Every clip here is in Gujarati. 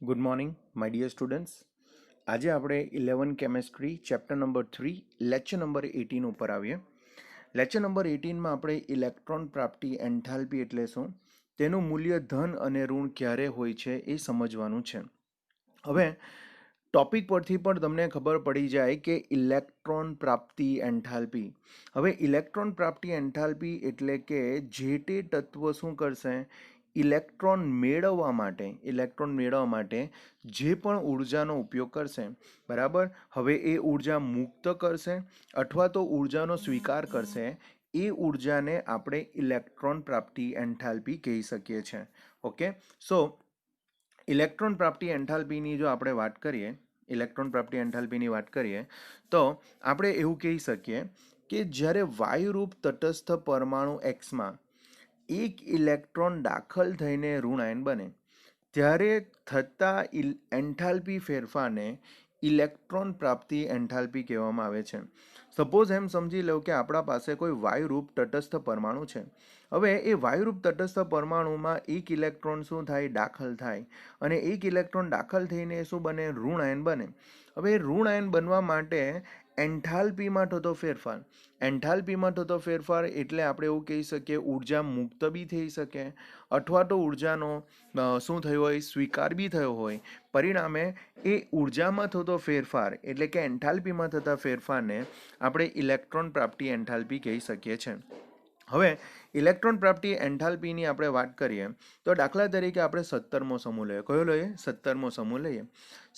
Good morning my dear students. આજે આપણે 11 chemistry chapter number 3 lecture number 18 ઉપર આવીએ. લેક્ચર નંબર 18માં આપણે ઇલેક્ટ્રોન પ્રાપ્તિ એન્થાલ્પી એટલે શું, તેનું મૂલ્ય ધન અને ઋણ ક્યારે હોય છે એ સમજવાનું છે. હવે ટોપિક પરથી પણ તમને ખબર પડી જાય કે ઇલેક્ટ્રોન પ્રાપ્તિ એન્થાલ્પી. હવે ઇલેક્ટ્રોન પ્રાપ્તિ એન્થાલ્પી એટલે કે જે તે તત્વ શું કરશે, ઇલેક્ટ્રોન મેળવવા માટે જે પણ ઉર્જાનો ઉપયોગ કરશે, બરાબર. હવે એ ઉર્જા મુક્ત કરશે અથવા તો ઉર્જાનો સ્વીકાર કરશે, એ ઉર્જાને આપણે ઇલેક્ટ્રોન પ્રાપ્તિ એન્થાલ્પી કહી શકીએ છીએ. ઓકે, સો ઇલેક્ટ્રોન પ્રાપ્તિ એન્થાલ્પીની જો આપણે વાત કરીએ, તો આપણે એવું કહી શકીએ કે જ્યારે વાયુરૂપ તટસ્થ પરમાણુ એક્સમાં એક ઇલેક્ટ્રોન દાખલ થઈને ઋણાયન બને ત્યારે થતા એન્થાલ્પી ફેરફારને ઇલેક્ટ્રોન પ્રાપ્તિ એન્થાલ્પી કહેવામાં આવે છે. સપોઝ એમ સમજી લો કે આપણા પાસે કોઈ વાયુરૂપ તટસ્થ પરમાણુ છે. હવે એ વાયુરૂપ તટસ્થ પરમાણુમાં એક ઇલેક્ટ્રોન શું થાય, દાખલ થાય, અને એક ઇલેક્ટ્રોન દાખલ થઈને શું બને, ઋણાયન બને. હવે ઋણાયન બનવા માટે એન્થાલ્પીમાં થતો ફેરફાર એટલે આપણે એવું કહી શકીએ ઉર્જા મુક્ત બી થઈ શકે અથવા તો ઉર્જાનો શું થયો હોય, સ્વીકાર બી થયો હોય. પરિણામે એ ઉર્જામાં થતો ફેરફાર એટલે કે એન્થાલ્પીમાં થતા ફેરફારને આપણે ઇલેક્ટ્રોન પ્રાપ્તિ એન્થાલ્પી કહી શકીએ છીએ. હવે ઇલેક્ટ્રોન પ્રાપ્તિ એન્થાલ્પીની આપણે વાત કરીએ તો દાખલા તરીકે આપણે 17મો સમૂહ લઈએ. કયો લઈએ? 17મો સમૂહ લઈએ.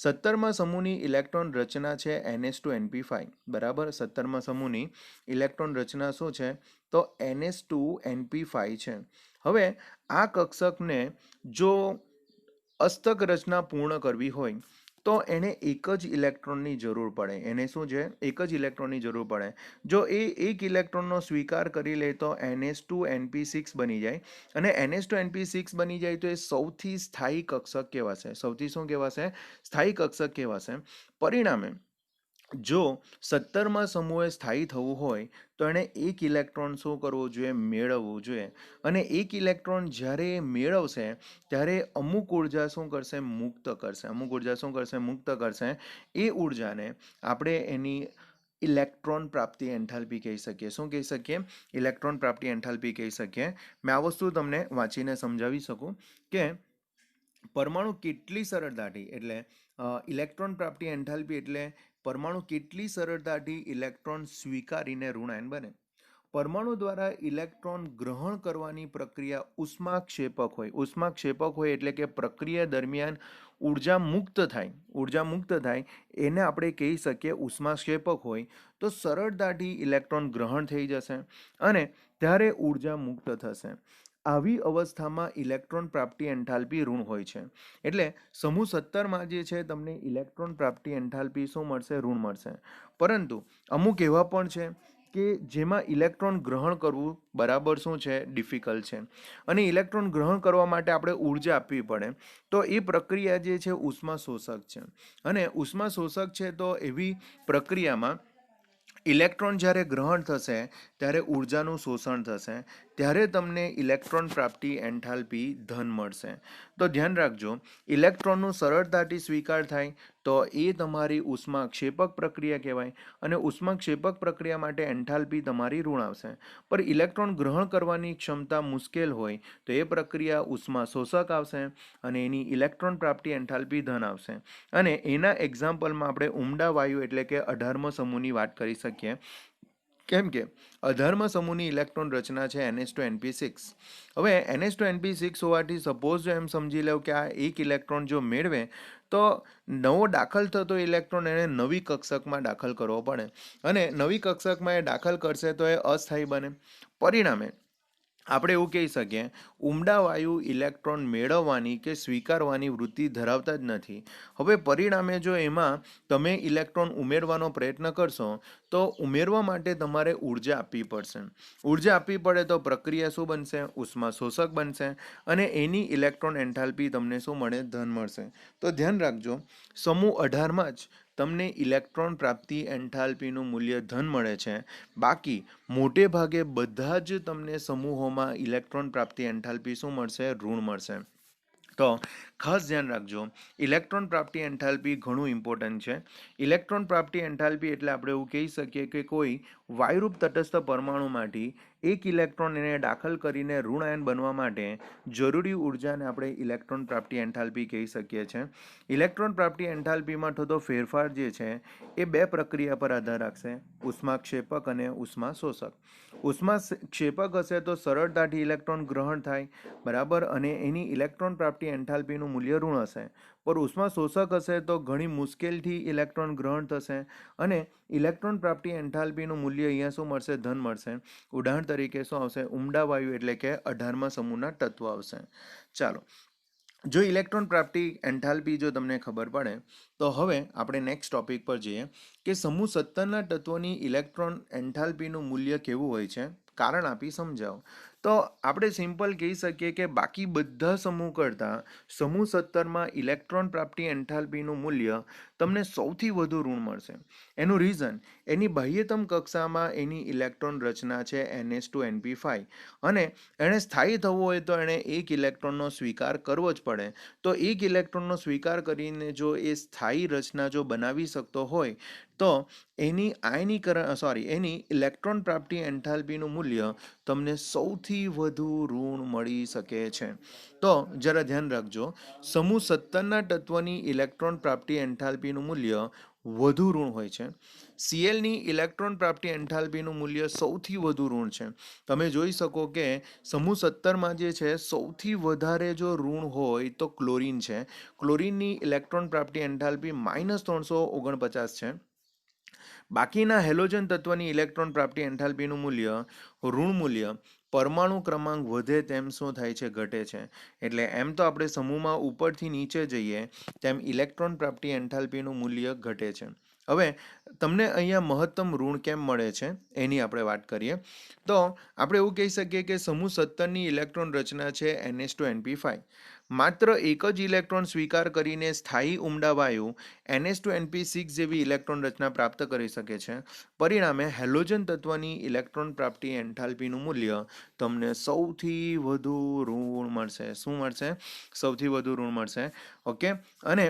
17મા સમૂહની ઇલેક્ટ્રોન રચના છે NH2NP5, બરાબર. 17મા સમૂહની ઇલેક્ટ્રોન રચના શું છે, તો NH2NP5 છે. હવે આ કક્ષકને જો અસ્તક રચના પૂર્ણ કરવી હોય તો એને એક જ ઇલેક્ટ્રોનની જરૂર પડે. એને શું છે, એક જ ઇલેક્ટ્રોનની જરૂર પડે. જો એ એક ઇલેક્ટ્રોનનો સ્વીકાર કરી લે તો NH2NP6 બની જાય, અને NH2NP6 બની જાય તો એ સૌથી સ્થાયી કક્ષક કહેવાશે. સૌથી શું કહેવાશે? સ્થાયી કક્ષક કહેવાશે. પરિણામે જો 17મા સમૂહે સ્થાયી થવું હોય તો એણે એક ઇલેક્ટ્રોન શું કરવું જોઈએ, મેળવવું જોઈએ. અને એક ઇલેક્ટ્રોન જ્યારે એ મેળવશે ત્યારે અમુક ઉર્જા શું કરશે, મુક્ત કરશે. એ ઉર્જાને આપણે એની ઇલેક્ટ્રોન પ્રાપ્તિ એન્થાલ્પી કહી શકીએ. શું કહી શકીએ? ઇલેક્ટ્રોન પ્રાપ્તિ એન્થાલ્પી કહી શકીએ. મેં આ વસ્તુ તમને વાંચીને સમજાવી શકું કે પરમાણુ કેટલી સરળતાથી એટલે ઇલેક્ટ્રોન પ્રાપ્તિ એન્થાલ્પી એટલે પરમાણુ કેટલી સરળતાથી ઇલેક્ટ્રોન સ્વીકારીને ઋણાયન બને. પરમાણુ દ્વારા ઇલેક્ટ્રોન ગ્રહણ કરવાની પ્રક્રિયા ઉષ્માક્ષેપક હોય એટલે કે પ્રક્રિયા દરમિયાન ઉર્જા મુક્ત થાય એને આપણે કહી શકીએ ઉષ્માક્ષેપક હોય. તો સરળતાથી ઇલેક્ટ્રોન ગ્રહણ થઈ જશે અને ત્યારે ઉર્જા મુક્ત થશે. આવી અવસ્થામાં ઇલેક્ટ્રોન પ્રાપ્તિ એન્થાલ્પી ઋણ હોય છે. એટલે સમૂહ 17માં જે છે તમને ઇલેક્ટ્રોન પ્રાપ્તિ એન્થાલ્પી શું મળશે, ઋણ મળશે. પરંતુ અમુક એવા પણ છે કે જેમાં ઇલેક્ટ્રોન ગ્રહણ કરવું બરાબર શું છે, ડિફિકલ્ટ છે. અને ઇલેક્ટ્રોન ગ્રહણ કરવા માટે આપણે ઉર્જા આપવી પડે. તો એ પ્રક્રિયા જે છે ઉષ્મા શોષક છે. અને ઉષ્મા શોષક છે તો એવી પ્રક્રિયામાં ઇલેક્ટ્રોન જ્યારે ગ્રહણ થશે ત્યારે ઉર્જાનું શોષણ થશે, ત્યારે તમને ઇલેક્ટ્રોન પ્રાપ્તિ એન્થાલ્પી ધન મળશે. તો ધ્યાન રાખજો, ઇલેક્ટ્રોનનું સરળતાથી સ્વીકાર થાય તો એ તમારી ઉષ્માક્ષેપક પ્રક્રિયા કહેવાય, અને ઉષ્માક્ષેપક પ્રક્રિયા માટે એન્થાલ્પી તમારી ઋણ આવશે. પર ઇલેક્ટ્રોન ગ્રહણ કરવાની ક્ષમતા મુશ્કેલ હોય તો એ પ્રક્રિયા ઉષ્મા શોષક આવશે અને એની ઇલેક્ટ્રોન પ્રાપ્તિ એન્થાલ્પી ધન આવશે. અને એના એક્ઝામ્પલમાં આપણે ઉમદા વાયુ એટલે કે 18મા સમૂહની વાત કરી શકીએ. કેમ કે 18મા સમૂહની ઇલેક્ટ્રોન રચના છે NH2NP6. હવે NH2NP6 હોવાથી સપોઝ જો એમ સમજી લો કે આ એક ઇલેક્ટ્રોન જો મેળવે તો નવો દાખલ થતો ઇલેક્ટ્રોન એને નવી કક્ષકમાં દાખલ કરવો પડે, અને નવી કક્ષકમાં એ દાખલ કરશે તો એ અસ્થાયી બને. પરિણામે આપણે એવું કહી શકીએ ઉમદા વાયુ ઇલેક્ટ્રોન મેળવવાની કે સ્વીકારવાની વૃત્તિ ધરાવતા જ નથી. હવે પરિણામે જો એમાં તમે ઇલેક્ટ્રોન ઉમેરવાનો પ્રયત્ન કરશો તો ઉમેરવા માટે તમારે ઉર્જા આપવી પડશે. ઉર્જા આપવી પડે તો પ્રક્રિયા શું બનશે, ઉષ્મા શોષક બનશે, અને એની ઇલેક્ટ્રોન એન્થાલ્પી તમને શું મળે, ધન મળશે. તો ધ્યાન રાખજો, સમૂહ 18માં જ તમને ઇલેક્ટ્રોન પ્રાપ્તિ એન્થાલ્પીનું મૂલ્ય ધન મળે છે. બાકી મોટે ભાગે બધા જ તમને સમૂહોમાં ઇલેક્ટ્રોન પ્રાપ્તિ એન્થાલ્પી શું મળશે, ઋણ મળશે. તો ખાસ ધ્યાન રાખજો, ઇલેક્ટ્રોન પ્રાપ્તિ એન્થાલ્પી ઘણું ઇમ્પોર્ટન્ટ છે. ઇલેક્ટ્રોન પ્રાપ્તિ એન્થાલ્પી એટલે આપણે એવું કહી શકીએ કે કોઈ વાયુરૂપ તટસ્થ પરમાણુમાંથી એક ઇલેક્ટ્રોન એને દાખલ કરીને ઋણ આયન બનવા માટે જરૂરી ઉર્જાને આપણે ઇલેક્ટ્રોન પ્રાપ્તિ એન્થાલ્પી કહી શકીએ છીએ. ઇલેક્ટ્રોન પ્રાપ્તિ એન્થાલ્પીમાં થતો ફેરફાર જે છે એ બે પ્રક્રિયા પર આધાર રાખશે, ઉષ્માક્ષેપક અને ઉષ્માશોષક. ઉષ્માક્ષેપક હશે તો સરળતાથી ઇલેક્ટ્રોન ગ્રહણ થાય, બરાબર, અને એની ઇલેક્ટ્રોન પ્રાપ્તિ એન્થાલ્પીનું મૂલ્ય ઋણ હશે. પર ઉષ્માશોષક હશે તો ઘણી મુશ્કેલથી ઇલેક્ટ્રોન ગ્રહણ થશે અને ઇલેક્ટ્રોન પ્રાપ્તિ એન્થાલ્પીનું મૂલ્ય અહીંયા શું મળશે? ધન મળશે. ઉદાહરણ તરીકે શું આવશે? ઉમદા વાયુ એટલે કે 18મા સમૂહના તત્વો આવશે. ચાલો, જો ઇલેક્ટ્રોન પ્રાપ્તિ એન્થાલ્પી જો તમને ખબર પડે તો હવે આપણે નેક્સ્ટ ટોપિક પર જઈએ કે સમૂહ 17ના તત્વોની ઇલેક્ટ્રોન એન્થાલ્પીનું મૂલ્ય કેવું હોય છે, કારણ આપી સમજાવો. તો આપણે સિમ્પલ કહી શકીએ કે બાકી બધા સમૂહ કરતાં સમૂહ 17માં ઇલેક્ટ્રોન પ્રાપ્તિ એન્થાલ્પીનું મૂલ્ય તમને સૌથી વધુ ઋણ મળશે. એનું રીઝન, એની બાહ્યતમ કક્ષામાં એની ઇલેક્ટ્રોન રચના છે NH2NP5 અને એણે સ્થાયી થવું હોય તો એણે એક ઇલેક્ટ્રોનનો સ્વીકાર કરવો જ પડે. તો એક ઇલેક્ટ્રોનનો સ્વીકાર કરીને જો એ સ્થાયી રચના જો બનાવી શકતો હોય તો એની ઇલેક્ટ્રોન પ્રાપ્તિ એન્થાલ્પીનું મૂલ્ય તમને સૌથી વધુ ઋણ મળી શકે છે. તો જરા ધ્યાન રાખજો, સમૂહ 17ના તત્વની ઇલેક્ટ્રોન પ્રાપ્તિ એન્થાલ્પીનું મૂલ્ય વધુ ઋણ હોય છે. Clની ઇલેક્ટ્રોન પ્રાપ્તિ એન્થાલ્પીનું મૂલ્ય સૌથી વધુ ઋણ છે. તમે જોઈ શકો કે સમૂહ 17માં જે છે સૌથી વધારે જો ઋણ હોય તો ક્લોરીન છે. ક્લોરીનની ઇલેક્ટ્રોન પ્રાપ્તિ એન્થાલ્પી -349 છે. બાકીના હેલોજન તત્વની ઇલેક્ટ્રોન પ્રાપ્તિ એન્થાલ્પીનું મૂલ્ય, ઋણ મૂલ્ય, પરમાણુ ક્રમાંક વધે તેમ શું થાય છે? ઘટે છે. એટલે એમ તો આપણે સમૂહમાં ઉપરથી નીચે જઈએ તેમ ઇલેક્ટ્રોન પ્રાપ્તિ એન્થાલ્પીનું મૂલ્ય ઘટે છે. હવે તમને અહીંયા મહત્તમ ઋણ કેમ મળે છે એની આપણે વાત કરીએ તો આપણે એવું કહી શકીએ કે સમૂહ 17ની ઇલેક્ટ્રોન રચના છે NH2NP5. માત્ર એક જ ઇલેક્ટ્રોન સ્વીકાર કરીને સ્થાયી ઉમદા વાયુ NH2NP6 જેવી ઇલેક્ટ્રોન રચના પ્રાપ્ત કરી શકે છે. પરિણામે હેલોજન તત્વની ઇલેક્ટ્રોન પ્રાપ્તિ એન્થાલ્પીનું મૂલ્ય તમને સૌથી વધુ ઋણ મળશે. શું મળશે? સૌથી વધુ ઋણ મળશે. ઓકે, અને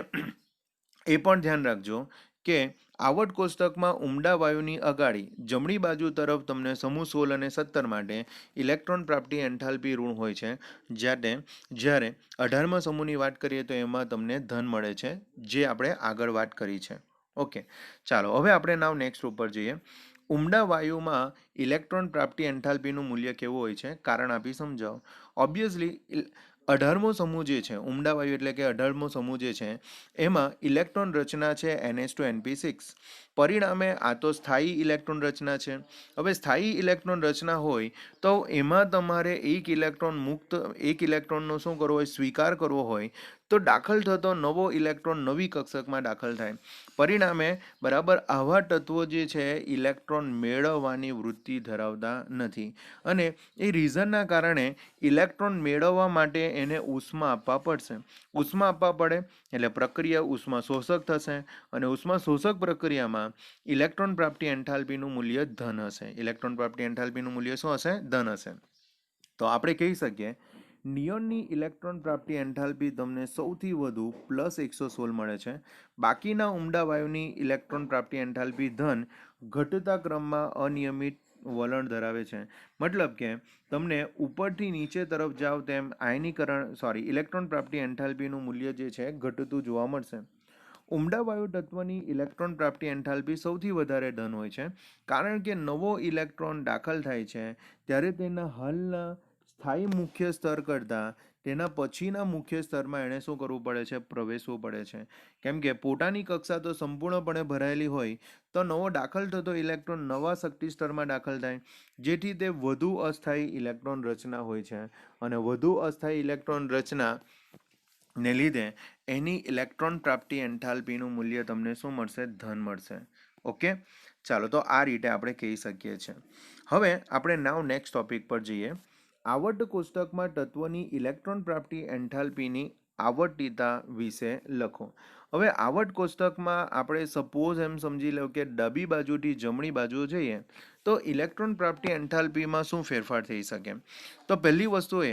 એ પણ ધ્યાન રાખજો કે આવર્ત કોષ્ટકમાં ઉમદા વાયુની અગાડી જમણી બાજુ તરફ તમને સમૂહ 16 અને 17 માટે ઇલેક્ટ્રોન પ્રાપ્તિ એન્થાલ્પી ઋણ હોય છે. જ્યારે 18મા સમૂહની વાત કરીએ તો એમાં તમને ધન મળે છે, જે આપણે આગળ વાત કરી છે. ઓકે, ચાલો હવે આપણે નાવ નેક્સ્ટ ઉપર જઈએ. ઉમદા વાયુમાં ઇલેક્ટ્રોન પ્રાપ્તિ એન્થાલ્પીનું મૂલ્ય કેવું હોય છે, કારણ આપી સમજાવો. ઓબ્વિયસલી 18મો સમૂહ જે છે, ઉમદા વાયુ એટલે કે 18મો સમૂહ જે છે એમાં ઇલેક્ટ્રોન રચના છે NH2NP6. પરિણામે આ તો સ્થાયી ઇલેક્ટ્રોન રચના છે. હવે સ્થાયી ઇલેક્ટ્રોન રચના હોય તો એમાં તમારે એક ઇલેક્ટ્રોનનો શું કરવો હોય? સ્વીકાર કરવો હોય તો દાખલ થતો નવો ઇલેક્ટ્રોન નવી કક્ષકમાં દાખલ થાય. પરિણામે બરાબર આવા તત્વો જે છે ઇલેક્ટ્રોન મેળવવાની વૃત્તિ ધરાવતા નથી અને એ રીઝનના કારણે ઇલેક્ટ્રોન મેળવવા માટે એને ઉષ્મા આપવા પડશે. ઉષ્મા આપવા પડે એટલે પ્રક્રિયા ઉષ્મા શોષક થશે અને ઉષ્મા શોષક પ્રક્રિયામાં ઇલેક્ટ્રોન પ્રાપ્તિ એન્થાલ્પીનું મૂલ્ય ધન હશે. ઇલેક્ટ્રોન પ્રાપ્તિ એન્થાલ્પીનું મૂલ્ય શું હશે? ધન હશે. તો આપણે કહી શકીએ નિયોનની ઇલેક્ટ્રોન પ્રાપ્તિ એન્થાલ્પી તમને સૌથી વધુ +116 મળે છે. બાકીના ઉમદા વાયુની ઇલેક્ટ્રોન પ્રાપ્તિ એન્થાલ્પી ધન ઘટતા ક્રમમાં અનિયમિત વલણ ધરાવે છે. મતલબ કે તમને ઉપરથી નીચે તરફ જાઓ તેમ ઇલેક્ટ્રોન પ્રાપ્તિ એન્થાલ્પીનું મૂલ્ય જે છે ઘટતું જોવા મળશે. ઉમદા વાયુ તત્વની ઇલેક્ટ્રોન પ્રાપ્તિ એન્થાલ્પી સૌથી વધારે ધન હોય છે, કારણ કે નવો ઇલેક્ટ્રોન દાખલ થાય છે ત્યારે તેના હાલના સ્થાયી મુખ્ય સ્તર કરતાં તેના પછીના મુખ્ય સ્તરમાં એણે શું કરવું પડે છે? પ્રવેશવું પડે છે. કેમ કે પોતાની કક્ષા તો સંપૂર્ણપણે ભરાયેલી હોય તો નવો દાખલ થતો ઇલેક્ટ્રોન નવા શક્તિ સ્તરમાં દાખલ થાય, જેથી તે વધુ અસ્થાયી ઇલેક્ટ્રોન રચના હોય છે અને વધુ અસ્થાયી ઇલેક્ટ્રોન રચના ને લીધે એની ઇલેક્ટ્રોન પ્રાપ્તિ એન્થાલ્પીનું મૂલ્ય તમને શું મળશે? ધન મળશે. ઓકે, ચાલો, તો આ રીતે આપણે કહી શકીએ છીએ. હવે આપણે નાવ નેક્સ્ટ ટોપિક પર જઈએ. આવર્ત કોષ્ટકમાં તત્વની ઇલેક્ટ્રોન પ્રાપ્તિ એન્થાલ્પીની આવર્તિતા વિશે લખો. હવે આવર્ત કોષ્ટકમાં આપણે સપોઝ એમ સમજી લો કે ડાબી બાજુથી જમણી બાજુ જઈએ તો ઇલેક્ટ્રોન પ્રાપ્તિ એન્થાલ્પીમાં શું ફેરફાર થઈ શકે? તો પહેલી વસ્તુ એ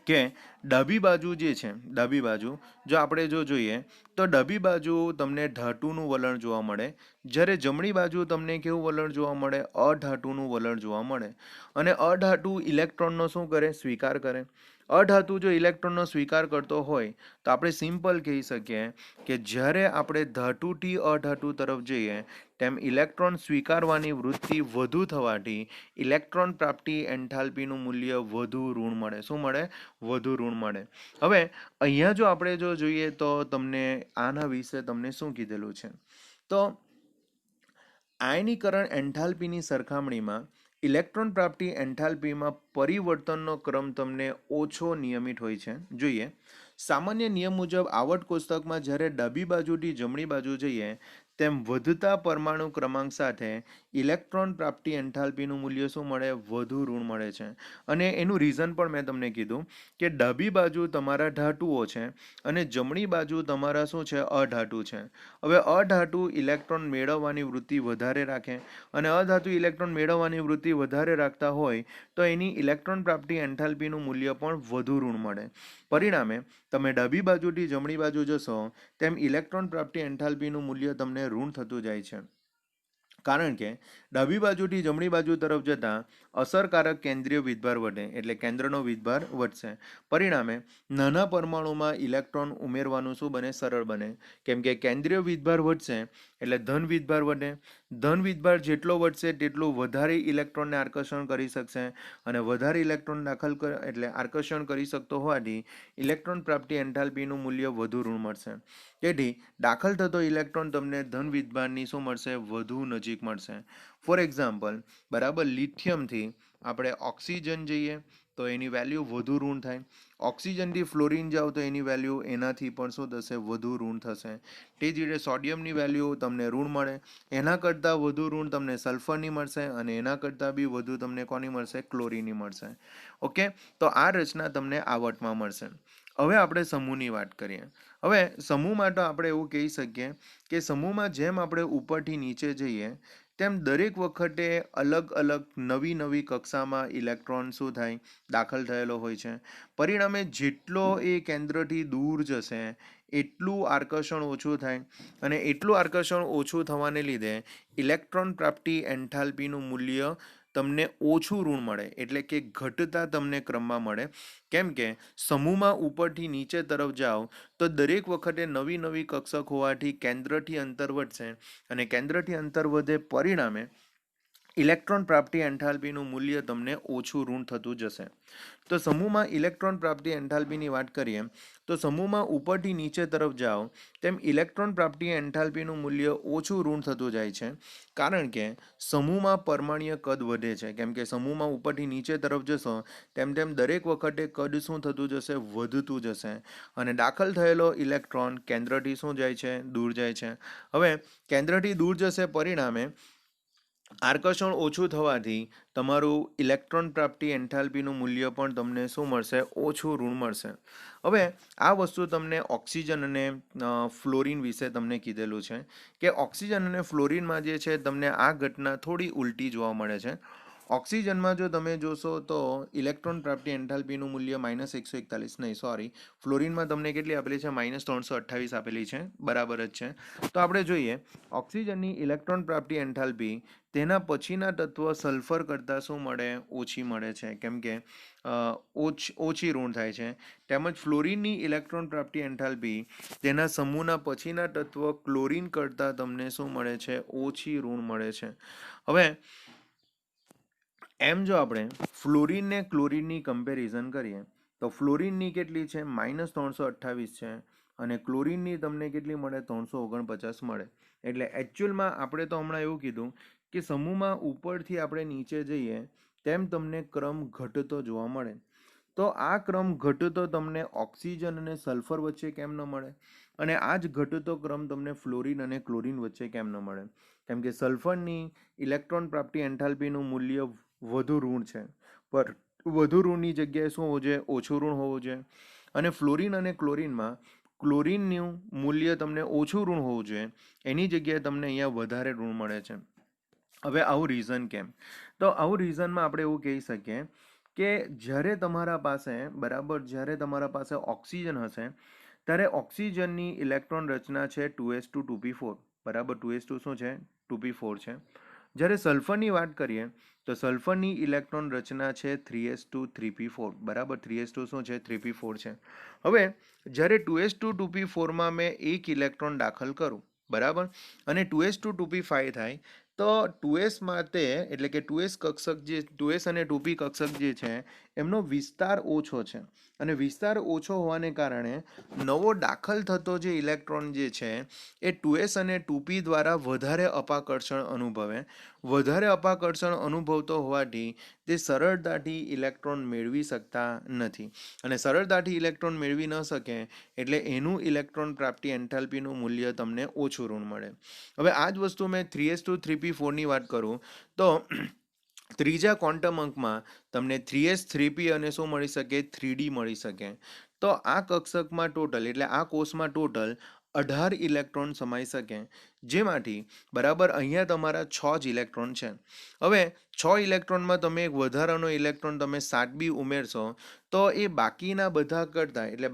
કે ડાબી બાજુ જે છે, ડાબી બાજુ જો આપણે જોઈએ તો ડાબી બાજુ તમને ધાતુનું વલણ જોવા મળે, જ્યારે જમણી બાજુ તમને કેવું વલણ જોવા મળે? અધાતુનું વલણ જોવા મળે. અને અધાતુ ઇલેક્ટ્રોનનો શું કરે? સ્વીકાર કરે. અધાતુ જો ઇલેક્ટ્રોનનો સ્વીકાર કરતો હોય તો આપણે સિમ્પલ કહી શકીએ કે જ્યારે આપણે ધાતુથી અધાતુ તરફ જઈએ તેમ ઇલેક્ટ્રોન સ્વીકારવાની વૃત્તિ વધુ થવાથી ઇલેક્ટ્રોન પ્રાપ્તિ એન્થાલ્પીનું મૂલ્ય વધુ ઋણ મળે. શું મળે? વધુ ઋણ મળે. હવે અહીંયા જો આપણે જોઈએ તો તમને આના વિશે તમને શું કીધેલું છે? તો આયનીકરણ એન્થાલ્પીની સરખામણીમાં ઇલેક્ટ્રોન પ્રાપ્તિ એન્થાલ્પીમાં પરિવર્તનનો ક્રમ તમને ઓછો નિયમિત હોય છે. જોઈએ, સામાન્ય નિયમ મુજબ આવર્ત કોષ્ટકમાં જ્યારે ડાબી બાજુથી જમણી બાજુ જઈએ તેમ વધતા પરમાણુ ક્રમાંક સાથે ઇલેક્ટ્રોન પ્રાપ્તિ એન્થાલ્પીનું મૂલ્ય શું મળે? વધુ ઋણ મળે છે. અને એનું રીઝન પણ મેં તમને કીધું કે ડાબી બાજુ તમારા ધાતુઓ છે અને જમણી બાજુ તમારા શું છે? અધાતુ છે. હવે અધાતુ ઇલેક્ટ્રોન મેળવવાની વૃત્તિ વધારે રાખે અને અધાતુ ઇલેક્ટ્રોન મેળવવાની વૃત્તિ વધારે રાખતા હોય તો એની ઇલેક્ટ્રોન પ્રાપ્તિ એન્થાલ્પીનું મૂલ્ય પણ વધુ ઋણ મળે. પરિણામે તમે ડાબી બાજુથી જમણી બાજુ જશો તેમ ઇલેક્ટ્રોન પ્રાપ્તિ એન્થાલ્પીનું મૂલ્ય તમને ઋણ થતું જાય છે. કારણ કે ડાબી બાજુથી જમણી બાજુ તરફ જતાં અસરકારક કેન્દ્રીય વીજભાર વધે, એટલે કેન્દ્રનો વીજભાર વધશે. પરિણામે નાના પરમાણુમાં ઇલેક્ટ્રોન ઉમેરવાનું શું બને? સરળ બને. કેમ કે કેન્દ્રીય વીજભાર વધશે એટલે ધન વીજભાર વધે. ધન વીજભાર જેટલો વધશે તેટલું વધારે ઇલેક્ટ્રોનને આકર્ષણ કરી શકશે અને વધારે ઇલેક્ટ્રોન એટલે આકર્ષણ કરી શકતો હોવાથી ઇલેક્ટ્રોન પ્રાપ્તિ એન્થાલ્પીનું મૂલ્ય વધુ ઋણ મળશે. તેથી દાખલ થતો ઇલેક્ટ્રોન તમને ધન વીજભારની શું મળશે? વધુ નજીક મળશે. ફોર એક્ઝામ્પલ, બરાબર, લિથિયમથી આપણે ઓક્સિજન જઈએ તો એની વેલ્યુ વધુ ઋણ થાય. ઓક્સિજનથી ફ્લોરિન જાઓ તો એની વેલ્યુ એનાથી પણ શું થશે? વધુ ઋણ થશે. તે જ રીતે સોડિયમની વેલ્યુ તમને ઋણ મળે, એના કરતાં વધુ ઋણ તમને સલ્ફરની મળશે અને એના કરતાં બી વધુ તમને કોની મળશે? ક્લોરીનની મળશે. ઓકે, તો આ રચના તમને આવર્તમાં મળશે. હવે આપણે સમૂહની વાત કરીએ. હવે સમૂહમાં તો આપણે એવું કહી શકીએ કે સમૂહમાં જેમ આપણે ઉપરથી નીચે જઈએ તેમ દરેક વખતે અલગ અલગ નવી નવી કક્ષામાં ઇલેક્ટ્રોન શું થાય? દાખલ થયેલો હોય છે. પરિણામે જેટલો એ કેન્દ્રથી દૂર જશે એટલું આકર્ષણ ઓછું થાય અને એટલું આકર્ષણ ઓછું થવાને લીધે ઇલેક્ટ્રોન પ્રાપ્તિ એન્થાલ્પીનું મૂલ્ય તમને ઓછું ઋણ મળે, એટલે કે ઘટતા તમને ક્રમમાં મળે. કેમ કે સમૂહમાં ઉપરથી નીચે તરફ જાઓ તો દરેક વખતે નવી નવી કક્ષક હોવાથી કેન્દ્રથી અંતર વધશે અને કેન્દ્રથી અંતર વધે પરિણામે ઇલેક્ટ્રોન પ્રાપ્તિ એન્થાલ્પીનું મૂલ્ય તમને ઓછું ઋણ થતું જશે. તો સમૂહમાં ઇલેક્ટ્રોન પ્રાપ્તિ એન્થાલ્પીની વાત કરીએ તો સમૂહમાં ઉપરથી નીચે તરફ જાઓ તેમ ઇલેક્ટ્રોન પ્રાપ્તિ એન્થાલ્પીનું મૂલ્ય ઓછું ઋણ થતું જાય છે. કારણ કે સમૂહમાં પરમાણ્વીય કદ વધે છે. કેમ કે સમૂહમાં ઉપરથી નીચે તરફ જશો તેમ તેમ દરેક વખતે કદ શું થતું જશે? વધતું જશે અને દાખલ થયેલો ઇલેક્ટ્રોન કેન્દ્રથી શું જાય છે? દૂર જાય છે. હવે કેન્દ્રથી દૂર જશે પરિણામે આકર્ષણ ઓછું થવાથી તમારું ઇલેક્ટ્રોન પ્રાપ્તિ એન્થાલ્પીનું મૂલ્ય પણ તમને શું મળશે? ઓછું ઋણ મળશે. હવે આ વસ્તુ તમને ઓક્સિજન અને ફ્લોરિન વિશે તમને કીધેલું છે કે ઓક્સિજન અને ફ્લોરિનમાં જે છે તમને આ ઘટના થોડી ઉલટી જોવા મળે છે. ઓક્સિજનમાં જો તમે જોશો તો ઇલેક્ટ્રોન પ્રાપ્તિ એન્થાલ્પીનું મૂલ્ય -141, નહીં સોરી, ફ્લોરિનમાં તમને કેટલી આપેલી છે? -328 આપેલી છે. બરાબર જ છે. તો આપણે જોઈએ ઓક્સિજનની ઇલેક્ટ્રોન પ્રાપ્તિ એન્થાલ્પી તેના પછીના તત્વ સલ્ફર કરતાં શું મળે? ઓછી મળે છે. કેમ કે ઓછી ઋણ થાય છે. તેમજ ફ્લોરિનની ઇલેક્ટ્રોન પ્રાપ્તિ એન્થાલ્પી તેના સમૂહના પછીના તત્વ ક્લોરિન કરતાં તમને શું મળે છે? ઓછી ઋણ મળે છે. હવે એમ જો આપણે ફ્લોરિન ને ક્લોરિનની કમ્પેરિઝન કરીએ તો ફ્લોરિનની કેટલી છે? -328 છે અને ક્લોરિનની તમને કેટલી મળે? 349 મળે. એટલે એકચ્યુઅલમાં આપણે તો હમણાં એવું કીધું કે સમૂહમાં ઉપરથી આપણે નીચે જઈએ તેમ તમને ક્રમ ઘટતો જોવા મળે. તો આ ક્રમ ઘટતો તમને ઓક્સિજન અને સલ્ફર વચ્ચે કેમ ન મળે? અને આ જ ઘટતો ક્રમ તમને ફ્લોરિન અને ક્લોરિન વચ્ચે કેમ ન મળે? કેમ કે સલ્ફરની ઇલેક્ટ્રોન પ્રાપ્તિ એન્થાલ્પીનું મૂલ્ય વધુ ઋણ છે, પર વધુ ઋણની જગ્યાએ શું હોવું જોઈએ? ઓછું ઋણ હોવું જોઈએ. અને ફ્લોરિન અને ક્લોરિનમાં ક્લોરિનનું મૂલ્ય તમને ઓછું ઋણ હોવું જોઈએ, એની જગ્યાએ તમને અહીંયા વધારે ઋણ મળે છે. હવે આવું રીઝન કેમ? તો આવું રીઝનમાં આપણે એવું કહી શકીએ કે જ્યારે તમારા પાસે બરાબર જ્યારે તમારા પાસે ઓક્સિજન હશે ત્યારે ઓક્સિજનની ઇલેક્ટ્રોન રચના છે 2s2 2p4 બરાબર 2s2 શું છે 2p4 છે. જ્યારે સલ્ફરની વાત કરીએ તો સલ્ફરની ઇલેક્ટ્રોન રચના છે 3s2 3p4 બરાબર 3s2 શું છે 3p4 છે. હવે જ્યારે 2s2 2p4માં મેં એક ઇલેક્ટ્રોન દાખલ કરું બરાબર અને 2s2 2p5 થાય તો 2s માટે એટલે કે 2s કક્ષક જે 2s અને 2p કક્ષક જે છે એમનો વિસ્તાર ઓછો છે અને વિસ્તાર ઓછો હોવાને કારણે નવો દાખલ થતો જે ઇલેક્ટ્રોન જે છે એ 2s અને 2p દ્વારા વધારે અપાકર્ષણ અનુભવે વધારે અપાકર્ષણ અનુભવતો હોવાથી તે સરળતાથી ઇલેક્ટ્રોન મેળવી શકતા નથી અને સરળતાથી ઇલેક્ટ્રોન મેળવી ન શકે એટલે એનું ઇલેક્ટ્રોન પ્રાપ્તિ એન્થાલ્પીનું મૂલ્ય તમને ઓછું ઋણ મળે. હવે આ જ વસ્તુ મેં 3s2 3p4ની વાત કરું તો ત્રીજા ક્વોન્ટમ અંકમાં તમને 3s 3p અને શું મળી શકે 3d મળી શકે. તો આ કક્ષકમાં ટોટલ એટલે આ કોષમાં ટોટલ 18 ઇલેક્ટ્રોન સમાઈ શકે જેમાંથી બરાબર અહીંયા તમારા 6 જ ઇલેક્ટ્રોન છે. હવે 6 ઇલેક્ટ્રોનમાં તમે એક વધારાનો ઇલેક્ટ્રોન તમે 7 બી ઉમેરશો તો એ બાકીના બધા કરતાં એટલે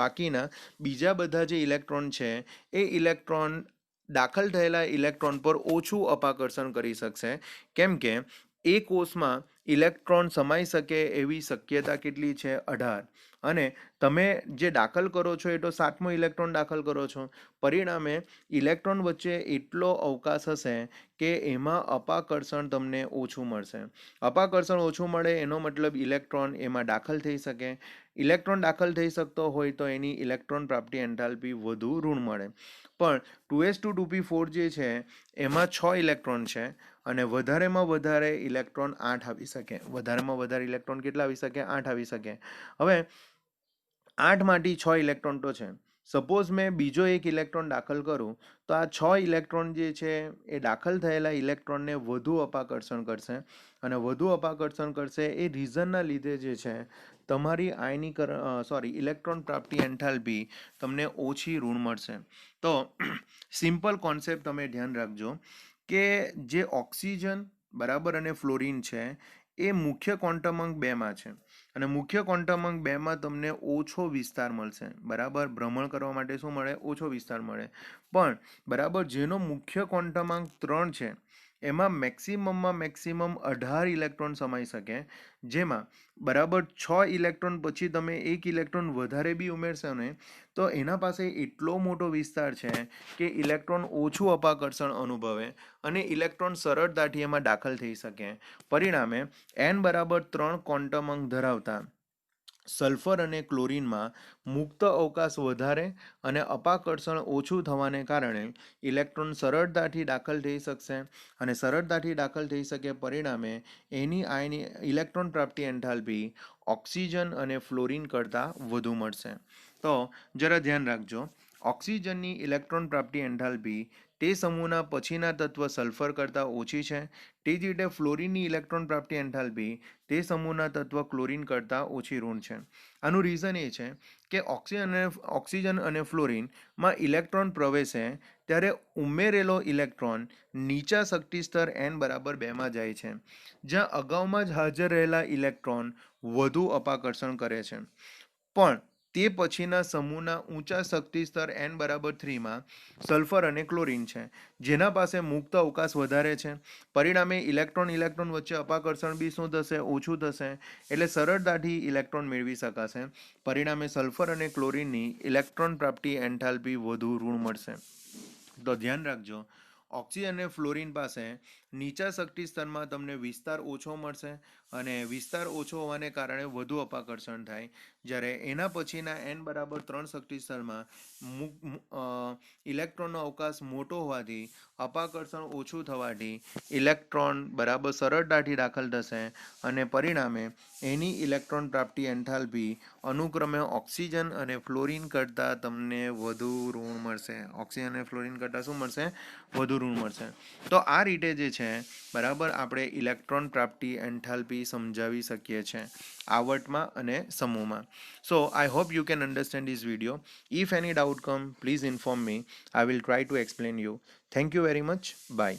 બાકીના બીજા બધા જે ઇલેક્ટ્રોન છે એ ઇલેક્ટ્રોન દાખલ થયેલા ઇલેક્ટ્રોન પર ઓછું અપાકર્ષણ કરી શકશે કેમ કે એ કોષમાં ઇલેક્ટ્રોન સમાઈ શકે એવી શક્યતા કેટલી છે 18 અને તમે જે દાખલ કરો છો એ તો 7મો ઇલેક્ટ્રોન દાખલ કરો છો પરિણામે ઇલેક્ટ્રોન વચ્ચે એટલો અવકાશ હશે કે એમાં અપાકર્ષણ તમને ઓછું મળશે. અપાકર્ષણ ઓછું મળે એનો મતલબ ઇલેક્ટ્રોન એમાં દાખલ થઈ શકે ઇલેક્ટ્રોન દાખલ થઈ શકતો હોય તો એની ઇલેક્ટ્રોન પ્રાપ્તિ એન્થાલ્પી વધુ ઋણ મળે. પણ 2s2 2p4 જે છે એમાં 6 ઇલેક્ટ્રોન છે અને વધારેમાં વધારે ઇલેક્ટ્રોન 8 આવી શકે વધારેમાં વધારે ઇલેક્ટ્રોન કેટલા આવી શકે 8 આવી શકે. હવે 8માંથી 6 ઇલેક્ટ્રોન તો છે સપોઝ મેં બીજો એક ઇલેક્ટ્રોન દાખલ કરું તો આ 6 ઇલેક્ટ્રોન જે છે એ દાખલ થયેલા ઇલેક્ટ્રોનને વધુ અપાકર્ષણ કરશે અને વધુ અપાકર્ષણ કરશે એ રીઝનના લીધે જે છે તમારી ઇલેક્ટ્રોન પ્રાપ્તિ એન્થાલ્પી તમને ઓછી ઋણ મળશે. તો સિમ્પલ કોન્સેપ્ટ તમે ધ્યાન રાખજો કે જે ઓક્સિજન બરાબર અને ફ્લોરિન છે એ મુખ્ય ક્વોન્ટમ અંક 2માં છે અને મુખ્ય ક્વોન્ટમ અંક 2માં તમને ઓછો વિસ્તાર મળશે બરાબર ભ્રમણ કરવા માટે શું મળે ઓછો વિસ્તાર મળે પણ બરાબર જેનો મુખ્ય ક્વોન્ટમ અંક 3 છે એમાં મેક્સિમમમાં મેક્સિમમ 18 ઇલેક્ટ્રોન સમાઈ શકે જેમાં બરાબર 6 ઇલેક્ટ્રોન પછી તમે એક ઇલેક્ટ્રોન વધારે બી ઉમેરશો ને તો એના પાસે એટલો મોટો વિસ્તાર છે કે ઇલેક્ટ્રોન ઓછું અપાકર્ષણ અનુભવે અને ઇલેક્ટ્રોન સરળતાથી એમાં દાખલ થઈ શકે. પરિણામે n બરાબર 3 ક્વોન્ટમ અંક ધરાવતા સલ્ફર અને ક્લોરીનમાં મુક્ત અવકાશ વધારે અને અપાકર્ષણ ઓછું થવાને કારણે ઇલેક્ટ્રોન સરળતાથી દાખલ થઈ શકશે અને સરળતાથી દાખલ થઈ શકે પરિણામે એની ઇલેક્ટ્રોન પ્રાપ્તિ એન્થાલ્પી ઓક્સિજન અને ફ્લોરિન કરતાં વધુ મળશે. તો જરા ધ્યાન રાખજો ઓક્સિજનની ઇલેક્ટ્રોન પ્રાપ્તિ એન્થાલ્પી તે સમૂહના પછીના તત્વ સલ્ફર કરતાં ઓછી છે તે જ રીતે ફ્લોરિનની ઇલેક્ટ્રોન પ્રાપ્તિ એન્થાલ્પી તે સમૂહના તત્વ ક્લોરીન કરતાં ઓછી ઋણ છે. આનું રીઝન એ છે કે ઓક્સિજન અને ફ્લોરિનમાં ઇલેક્ટ્રોન પ્રવેશે ત્યારે ઉમેરેલો ઇલેક્ટ્રોન નીચા શક્તિ સ્તર n બરાબર 2માં જાય છે જ્યાં અગાઉમાં જ હાજર રહેલા ઇલેક્ટ્રોન વધુ અપાકર્ષણ કરે છે પણ તે પછીના સમૂહના ઊંચા શક્તિ સ્તર n બરાબર 3માં સલ્ફર અને ક્લોરીન છે જેના પાસે મુક્ત અવકાશ વધારે છે પરિણામે ઇલેક્ટ્રોન વચ્ચે અપાકર્ષણ બી શું થશે ઓછું થશે એટલે સરળતાથી ઇલેક્ટ્રોન મેળવી શકાશે પરિણામે સલ્ફર અને ક્લોરીનની ઇલેક્ટ્રોન પ્રાપ્તિ એન્થાલ્પી વધુ ઋણ મળશે. તો ધ્યાન રાખજો ઓક્સિજન અને ફ્લોરિન પાસે નીચા શક્તિ સ્તરમાં તમને વિસ્તાર ઓછો મળશે અને વિસ્તાર ઓછો હોવાને કારણે વધુ અપાકર્ષણ થાય જ્યારે એના પછીના n બરાબર 3 શક્તિ સ્તરમાં ઇલેક્ટ્રોનનો અવકાશ મોટો હોવાથી અપાકર્ષણ ઓછું થવાથી ઇલેક્ટ્રોન બરાબર સરળતાથી દાખલ થશે અને પરિણામે એની ઇલેક્ટ્રોન પ્રાપ્તિ એન્થાલ્પી અનુક્રમે ઓક્સિજન અને ફ્લોરિન કરતાં તમને વધુ ઋણ મળશે ઓક્સિજન અને ફ્લોરિન કરતાં શું મળશે વધુ ઋણ મળશે. તો આ રીતે જે છે બરાબર આપણે ઇલેક્ટ્રોન પ્રાપ્તિ એન્થાલ્પી સમજાવી શકીએ છીએ આવર્તમાં અને સમૂહમાં. So I hope you can understand this video. If any doubt come, please inform me. I will try to explain you. Thank you very much. Bye.